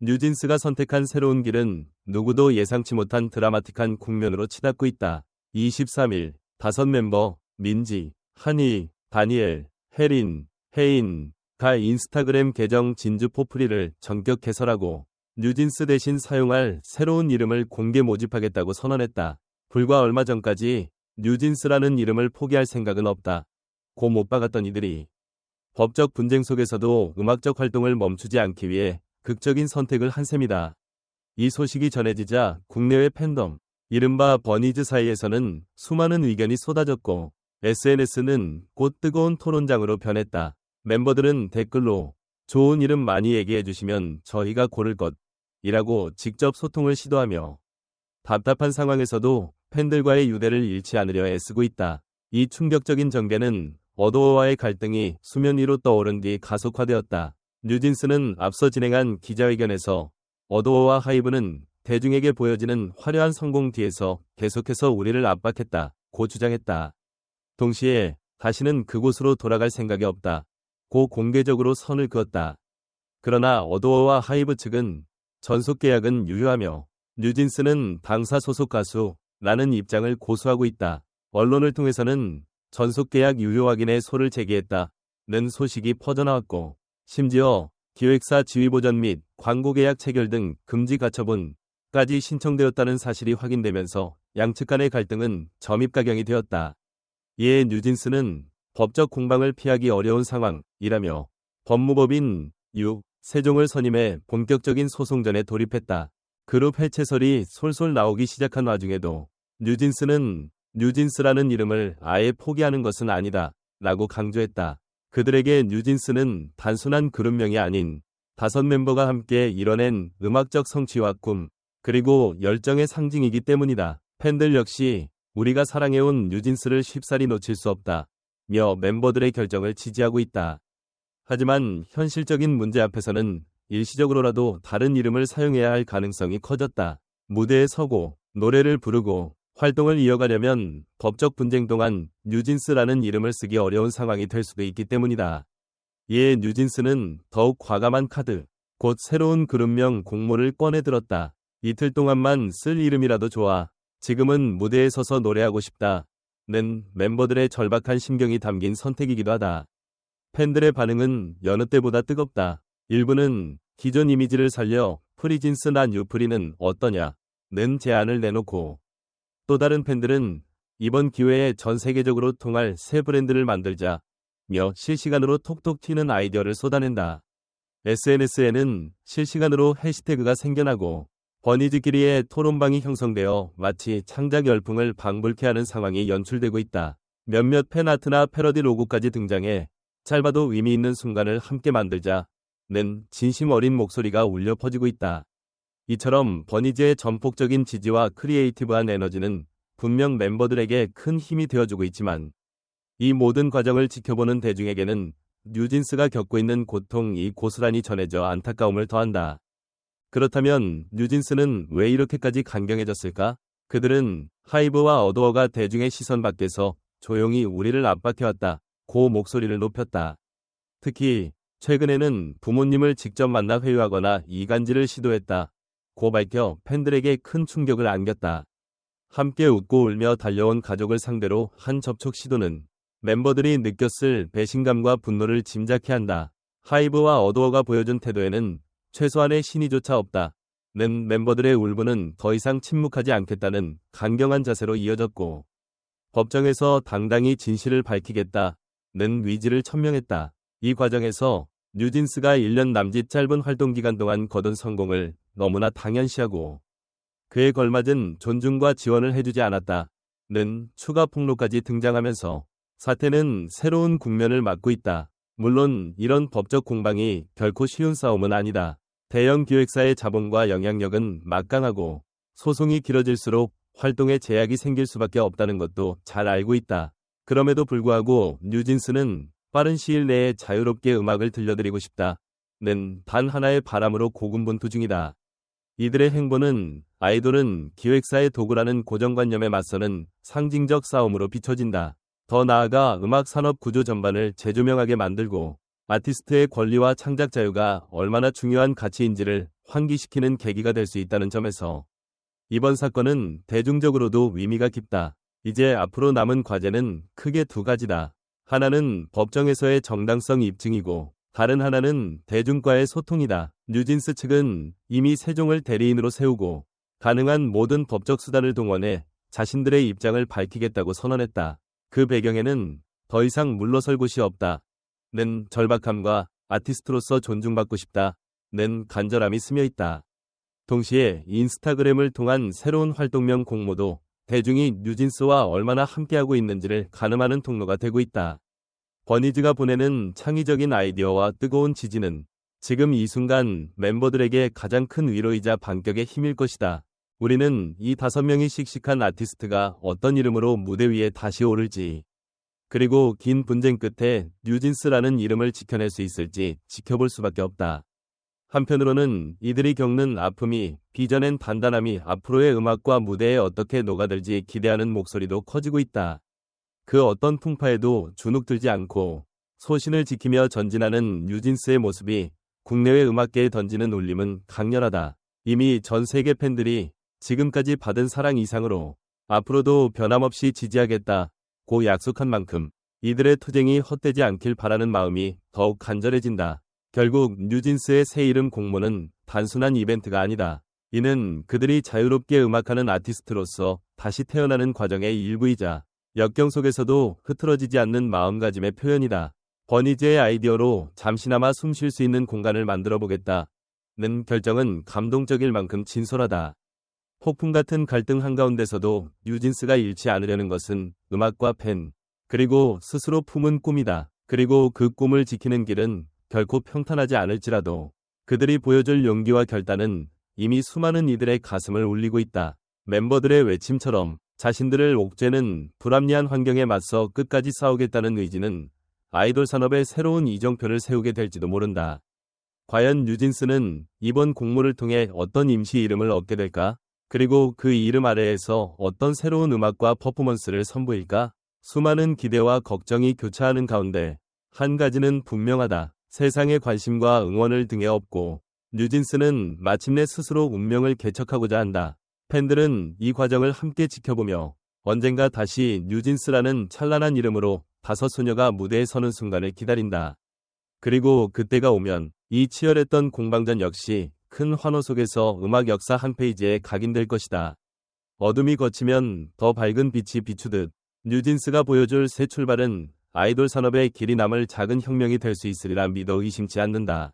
뉴진스가 선택한 새로운 길은 누구도 예상치 못한 드라마틱한 국면으로 치닫고 있다. 23일, 5멤버, 민지, 한희, 다니엘, 혜린, 혜인,가 인스타그램 계정 진주 포프리를 전격 개설하고 뉴진스 대신 사용할 새로운 이름을 공개 모집하겠다고 선언했다. 불과 얼마 전까지 뉴진스라는 이름을 포기할 생각은 없다. 고 못 박았던 이들이 법적 분쟁 속에서도 음악적 활동을 멈추지 않기 위해 극적인 선택을 한 셈이다. 이 소식이 전해지자 국내외 팬덤, 이른바 버니즈 사이에서는 수많은 의견이 쏟아졌고 SNS는 곧 뜨거운 토론장으로 변했다. 멤버들은 댓글로 좋은 이름 많이 얘기해 주시면 저희가 고를 것이라고 직접 소통을 시도하며 답답한 상황에서도 팬들과의 유대를 잃지 않으려 애쓰고 있다. 이 충격적인 전개는 어도어와의 갈등이 수면 위로 떠오른 뒤 가속화되었다. 뉴진스는 앞서 진행한 기자회견에서 어도어와 하이브는 대중에게 보여지는 화려한 성공 뒤에서 계속해서 우리를 압박했다 고 주장했다. 동시에 다시는 그곳으로 돌아갈 생각이 없다 고 공개적으로 선을 그었다. 그러나 어도어와 하이브 측은 전속 계약은 유효하며 뉴진스는 당사 소속 가수라는 입장을 고수하고 있다. 언론을 통해서는 전속 계약 유효 확인에 소를 제기했다는 소식이 퍼져나왔고 심지어 기획사 지휘보전 및 광고 계약 체결 등 금지 가처분까지 신청되었다는 사실이 확인되면서 양측 간의 갈등은 점입가경이 되었다. 이에 뉴진스는 법적 공방을 피하기 어려운 상황이라며 법무법인 세종을 선임해 본격적인 소송전에 돌입했다. 그룹 해체설이 솔솔 나오기 시작한 와중에도 뉴진스는 뉴진스라는 이름을 아예 포기하는 것은 아니다 라고 강조했다. 그들에게 뉴진스는 단순한 그룹명이 아닌 5멤버가 함께 이뤄낸 음악적 성취와 꿈, 그리고 열정의 상징이기 때문이다. 팬들 역시 우리가 사랑해온 뉴진스를 쉽사리 놓칠 수 없다며 멤버들의 결정을 지지하고 있다. 하지만 현실적인 문제 앞에서는 일시적으로라도 다른 이름을 사용해야 할 가능성이 커졌다. 무대에 서고 노래를 부르고 활동을 이어가려면 법적 분쟁 동안 뉴진스라는 이름을 쓰기 어려운 상황이 될 수도 있기 때문이다. 이에 뉴진스는 더욱 과감한 카드, 곧 새로운 그룹명 공모를 꺼내들었다. 이틀 동안만 쓸 이름이라도 좋아. 지금은 무대에 서서 노래하고 싶다는 멤버들의 절박한 심경이 담긴 선택이기도 하다. 팬들의 반응은 여느 때보다 뜨겁다. 일부는 기존 이미지를 살려 프리진스나 뉴프리는 어떠냐는 제안을 내놓고 또 다른 팬들은 이번 기회에 전 세계적으로 통할 새 브랜드를 만들자며 실시간으로 톡톡 튀는 아이디어를 쏟아낸다. SNS에는 실시간으로 해시태그가 생겨나고 버니즈끼리의 토론방이 형성되어 마치 창작 열풍을 방불케 하는 상황이 연출되고 있다. 몇몇 팬아트나 패러디 로고까지 등장해 짧아도 의미 있는 순간을 함께 만들자는 진심 어린 목소리가 울려 퍼지고 있다. 이처럼 버니즈의 전폭적인 지지와 크리에이티브한 에너지는 분명 멤버들에게 큰 힘이 되어주고 있지만 이 모든 과정을 지켜보는 대중에게는 뉴진스가 겪고 있는 고통이 고스란히 전해져 안타까움을 더한다. 그렇다면 뉴진스는 왜 이렇게까지 강경해졌을까? 그들은 하이브와 어도어가 대중의 시선 밖에서 조용히 우리를 압박해왔다 고 목소리를 높였다. 특히 최근에는 부모님을 직접 만나 회유하거나 이간질을 시도했다 고 밝혀 팬들에게 큰 충격을 안겼다. 함께 웃고 울며 달려온 가족을 상대로 한 접촉 시도는 멤버들이 느꼈을 배신감과 분노를 짐작케 한다. 하이브와 어도어가 보여준 태도에는 최소한의 신의조차 없다는 멤버들의 울분은 더 이상 침묵하지 않겠다는 강경한 자세로 이어졌고 법정에서 당당히 진실을 밝히겠다는 의지를 천명했다. 이 과정에서 뉴진스가 1년 남짓 짧은 활동 기간 동안 거둔 성공을 너무나 당연시하고 그에 걸맞은 존중과 지원을 해주지 않았다는 추가 폭로까지 등장하면서 사태는 새로운 국면을 맞고 있다. 물론 이런 법적 공방이 결코 쉬운 싸움은 아니다. 대형 기획사의 자본과 영향력은 막강하고 소송이 길어질수록 활동에 제약이 생길 수밖에 없다는 것도 잘 알고 있다. 그럼에도 불구하고 뉴진스는 빠른 시일 내에 자유롭게 음악을 들려드리고 싶다는 단 하나의 바람으로 고군분투 중이다. 이들의 행보는 아이돌은 기획사의 도구라는 고정관념에 맞서는 상징적 싸움으로 비춰진다. 더 나아가 음악 산업 구조 전반을 재조명하게 만들고 아티스트의 권리와 창작 자유가 얼마나 중요한 가치인지를 환기시키는 계기가 될 수 있다는 점에서 이번 사건은 대중적으로도 의미가 깊다. 이제 앞으로 남은 과제는 크게 두 가지다. 하나는 법정에서의 정당성 입증이고 다른 하나는 대중과의 소통이다. 뉴진스 측은 이미 세종을 대리인으로 세우고 가능한 모든 법적 수단을 동원해 자신들의 입장을 밝히겠다고 선언했다. 그 배경에는 더 이상 물러설 곳이 없다는 절박함과 아티스트로서 존중받고 싶다는 간절함이 스며 있다. 동시에 인스타그램을 통한 새로운 활동명 공모도 대중이 뉴진스와 얼마나 함께하고 있는지를 가늠하는 통로가 되고 있다. 버니즈가 보내는 창의적인 아이디어와 뜨거운 지지는 지금 이 순간 멤버들에게 가장 큰 위로이자 반격의 힘일 것이다. 우리는 이 5명의 씩씩한 아티스트가 어떤 이름으로 무대 위에 다시 오를지, 그리고 긴 분쟁 끝에 뉴진스라는 이름을 지켜낼 수 있을지 지켜볼 수밖에 없다. 한편으로는 이들이 겪는 아픔이 빚어낸 단단함이 앞으로의 음악과 무대에 어떻게 녹아들지 기대하는 목소리도 커지고 있다. 그 어떤 풍파에도 주눅들지 않고 소신을 지키며 전진하는 뉴진스의 모습이 국내외 음악계에 던지는 울림은 강렬하다. 이미 전 세계 팬들이 지금까지 받은 사랑 이상으로 앞으로도 변함없이 지지하겠다고 약속한 만큼 이들의 투쟁이 헛되지 않길 바라는 마음이 더욱 간절해진다. 결국 뉴진스의 새 이름 공모는 단순한 이벤트가 아니다. 이는 그들이 자유롭게 음악하는 아티스트로서 다시 태어나는 과정의 일부이자 역경 속에서도 흐트러지지 않는 마음가짐의 표현이다. 버니즈의 아이디어로 잠시나마 숨 쉴 수 있는 공간을 만들어 보겠다는 결정은 감동적일 만큼 진솔하다. 폭풍 같은 갈등 한가운데서도 뉴진스가 잃지 않으려는 것은 음악과 팬, 그리고 스스로 품은 꿈이다. 그리고 그 꿈을 지키는 길은 결코 평탄하지 않을지라도 그들이 보여줄 용기와 결단은 이미 수많은 이들의 가슴을 울리고 있다. 멤버들의 외침처럼 자신들을 옥죄는 불합리한 환경에 맞서 끝까지 싸우겠다는 의지는 아이돌 산업의 새로운 이정표를 세우게 될지도 모른다. 과연 뉴진스는 이번 공모를 통해 어떤 임시 이름을 얻게 될까? 그리고 그 이름 아래에서 어떤 새로운 음악과 퍼포먼스를 선보일까? 수많은 기대와 걱정이 교차하는 가운데 한 가지는 분명하다. 세상의 관심과 응원을 등에 업고 뉴진스는 마침내 스스로 운명을 개척하고자 한다. 팬들은 이 과정을 함께 지켜보며 언젠가 다시 뉴진스라는 찬란한 이름으로 5소녀가 무대에 서는 순간을 기다린다. 그리고 그때가 오면 이 치열했던 공방전 역시 큰 환호 속에서 음악 역사 한 페이지에 각인될 것이다. 어둠이 걷히면 더 밝은 빛이 비추듯 뉴진스가 보여줄 새 출발은 아이돌 산업의 길이 남을 작은 혁명이 될 수 있으리라 믿어 의심치 않는다.